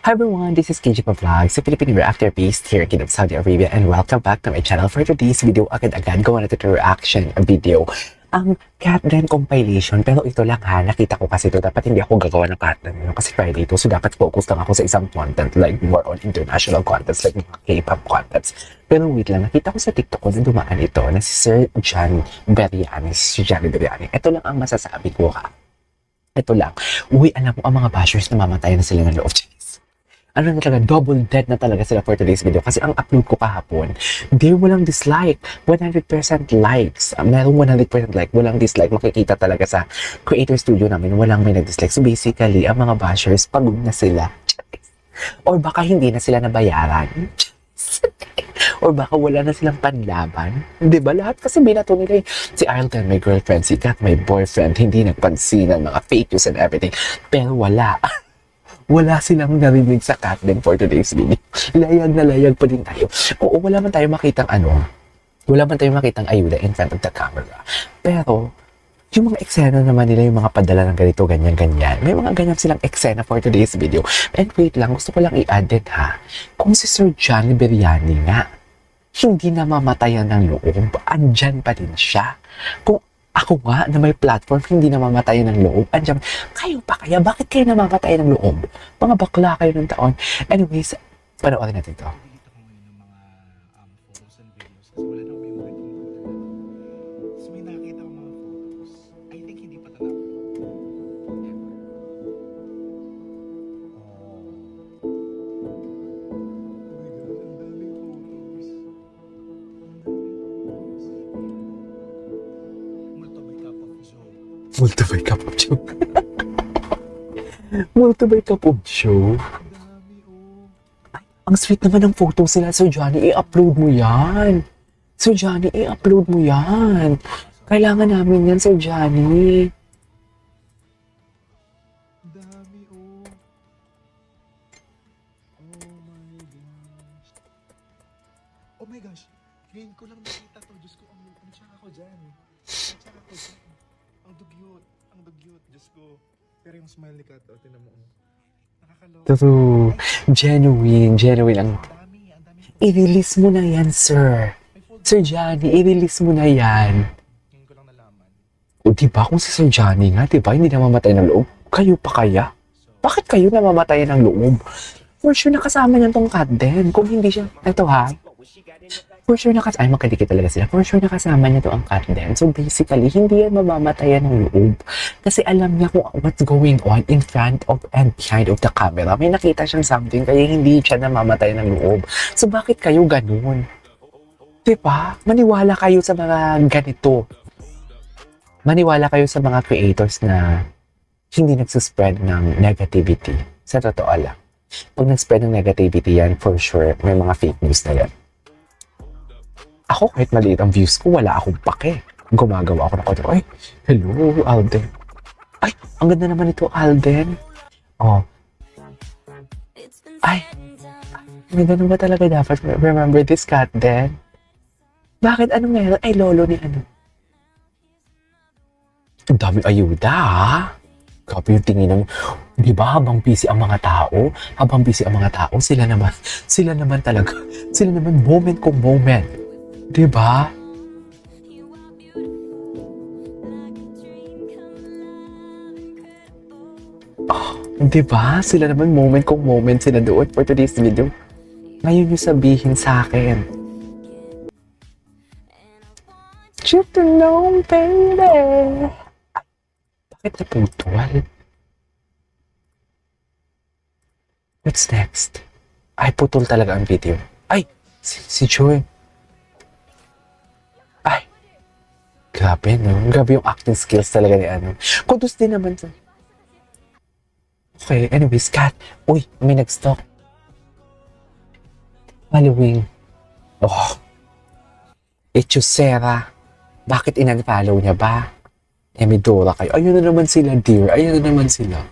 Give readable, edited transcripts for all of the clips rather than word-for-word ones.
Hi everyone, this is KJ Vlogs, a Philippine reactor based here in Saudi Arabia, and welcome back to my channel. For today's video, agad-agad gawa natin ito reaction video. Ang Katden compilation, pero ito lang ha, nakita ko kasi ito, dapat hindi ako gagawa ng Katden kasi Friday ito, so dapat focus lang ako sa isang content, like more on international contents, like mga K-pop contents. Pero wait lang, nakita ko sa TikTok ko na dumaan ito na si Sir John Beriani, Ito lang ang masasabi ko ha. Ito lang, uy, alam mo, ang mga bashers na mamatay na sila ng loob. Ano na talaga, double dead na talaga sila for today's video. Kasi ang upload ko kahapon, walang dislike. 100% likes. Merong 100% like, walang dislike. Makikita talaga sa creator studio namin, walang may nag-dislike. So basically, ang mga bashers, pagod na sila. Or baka hindi na sila nabayaran. Or baka wala na silang panlaban. Diba? Lahat kasi binato nila si Alden, my girlfriend, si Kat, my boyfriend, hindi nagpansinan, mga fake news and everything. Pero wala. Wala silang narinig sa Katden for today's video. Layag na layag pa din tayo. Oo, wala man tayo makitang ayuda in front of the camera. Pero, yung mga eksena naman nila, yung mga padala ng ganito, ganyan-ganyan. May mga ganyan silang eksena for today's video. And wait lang, gusto ko lang i-add din ha. Kung si Sir John Beriani nga, hindi na mamatayan ng loob, andyan pa din siya. Kung ako nga na may platform, hindi na mamatayan ng loob. Andiyan, kayo pa kaya? Bakit kayo namamatayan ng loob? Mga bakla kayo ng taon. Anyways, panoorin natin ito. Nakikita ko ngayon ng mga photos and videos kasi wala nang memory computer. So may nakita ko mga photos. I think hindi pa talaga. Multo by Cup of Joe. Multo by Cup of Joe. Ay, ang sweet naman ng photo sila. Sir Johnny, i-upload mo yan. Sir Johnny, i-upload mo yan. Kailangan namin yan, Sir Johnny. Dami oh. Oh my gosh. Ngayon ko lang nakita to. Diyos ko, ang tsaka ko dyan. Ang dugyot, Diyos ko. Pero yung smile ni Kat, tinan mo. Nakakaloko. True. Genuine ang... Ang dami. I-release mo na yan, sir. Sir Johnny, i-release mo na yan. Ngayon ko lang nalaman. O diba, kung si Sir Johnny nga, diba, hindi namamatay ng loob, kayo pa kaya? Bakit kayo namamatay ng loob? For sure, nakasama niya tong Katden. Kung hindi siya, ito ha, for sure ay magkadikit talaga sila. For sure nakasama niya to ang Katden. So basically, hindi yan mamamatayan ng loob. Kasi alam niya kung what's going on in front of and behind of the camera. May nakita siyang something, kaya hindi siya namamatay ng loob. So bakit kayo ganun? Diba? Maniwala kayo sa mga ganito. Maniwala kayo sa mga creators na hindi nagsuspread ng negativity. Sa totoo lang. Pag nag-spread ng negativity yan, for sure, may mga fake news na yan. Ako, kahit maliit ang views ko, wala akong pake. Gumagawa ako ng content. Ay, hello, Alden. Ay, ang ganda naman ito, Alden. Oh. Ay, may ganun ba talaga dapat? Remember this, Katden? Bakit? Anong meron? Ay, lolo ni ano? Ang daming ayuda, ha? Grabe yung tingin mo. Di ba, habang busy ang mga tao, sila naman talaga, sila naman moment kung moment. Di ba? Oh, di ba? Sila naman moment kung moment sila doon for today's video. Ngayon yung sabihin sa akin. You to know, baby. Bakit naputol? What's next? Ay, putol talaga ang video. Ay, si Joy. Ay, grabe no? Grabe yung acting skills talaga ni ano. Kudos din naman sa... Okay, anyways, Kat. Uy, may nag-stalk. Following. Oh. Echusera. Bakit in-unfollow niya ba? Emidora kayo. Ayun na naman sila, dear. Ayun na naman sila.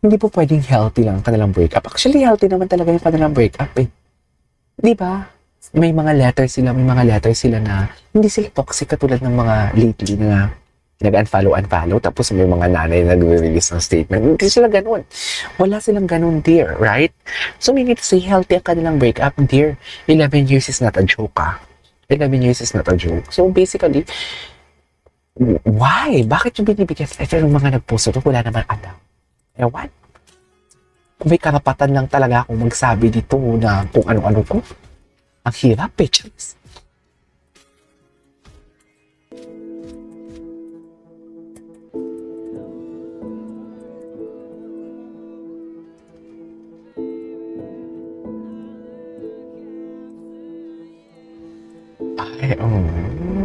Hindi po pwedeng healthy lang ang kanilang breakup. Actually, healthy naman talaga yung kanilang breakup eh. Di ba? May mga letters sila na hindi sila toxic katulad ng mga lately na nag-unfollow, tapos may mga nanay na nag-release ng statement. Hindi sila ganun. Wala silang ganun, dear, right? So, we need to say healthy ang kanilang breakup, dear. 11 years is not a joke, 11 years is not a joke. So, basically, why? Bakit yung binibigyan? Ito yung mga nagpost ito, wala naman alam. Ewan. May karapatan lang talaga akong magsabi dito na kung ano-ano ko. Ang hirap, pictures.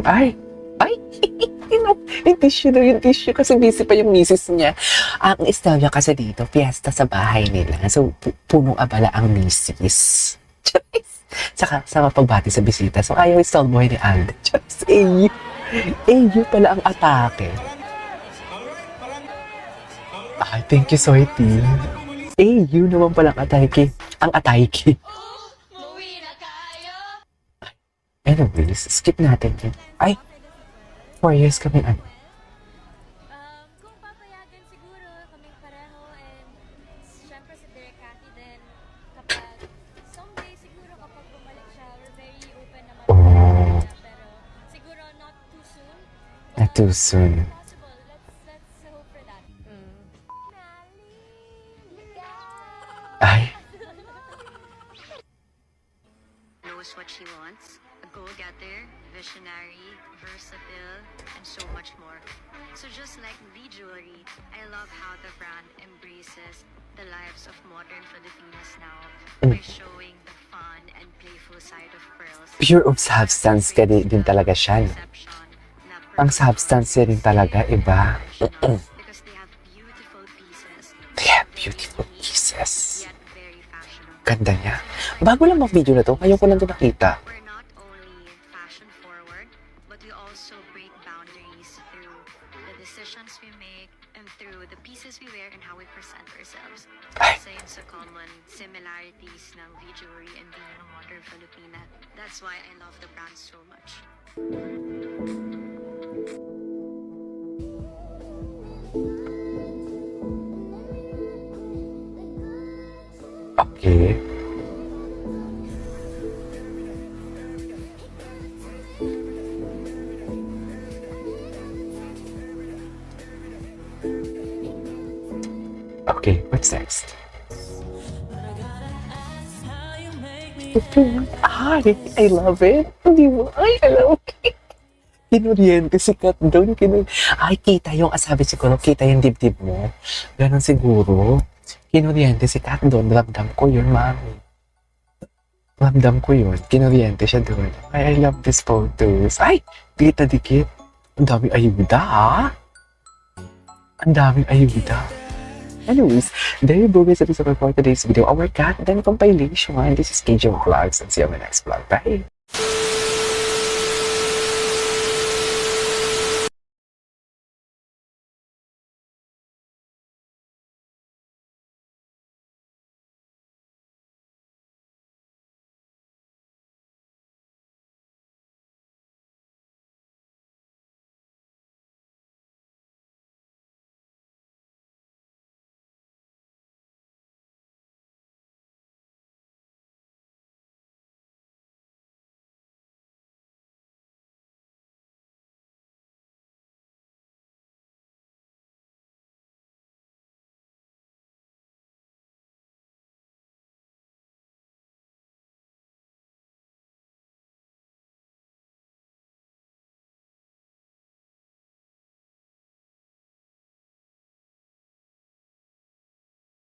Ay, ay, yung tissue daw, yung tissue kasi busy pa yung misis niya. Ang istorya kasi dito, fiesta sa bahay nila. So, punong abala ang misis. Charis! Saka, sama pagbati sa bisita. So, ayaw istorboy ni Alden. Charis, AU pala ang atake. Ay, thank you, Soity. AU naman pala ang atake. Ang atake. Anyways, skip natin yun. Ay, 4 years kami ano. Kung papayagan siguro kaming pareho and syempre si Direk Cathy din kapag someday siguro kapag bumalik siya we're very open naman Oh. pero siguro not too soon. Not too soon. Possible. Let's hope for that. Ay, Knows what she wants, a go-getter, visionary, versatile, and so much more. So just like V Jewelry, I love how the brand embraces the lives of modern Filipinas now by showing the fun and playful side of pearls. pure of substance ka din talaga siya. No? Ang substance niya rin talaga, iba. Because they have beautiful pieces. They have beautiful pieces. Yet very fashionable. Ganda niya. Bago lang mag-video na to, ngayon ko lang ito nakita. We're not only fashion forward, but we also break boundaries through the decisions we make and through the pieces we wear and how we present ourselves. Ay. Isa yun sa common similarities ng V-Jewelry and being a modern Filipina. That's why I love the brand so much. Okay. Okay, what's next? Ay, I love it. Di ba? Ay, I love it. Kinuryente, sikat doon. Ay, kita yung asabi siguro, kita yung dibdib mo. Ganon siguro. Kinuryente, sikat doon. Ramdam ko yun, mami. Ramdam ko yun. Kinuryente siya doon. Ay, I love these photos. Ay, dikit na dikit. Ang daming ayuda, ha? Ang daming ayuda. Anyways, there you go guys, episode for today's video. Our cat then compilation. This is KJ Vlogs and see you on the next vlog. Bye!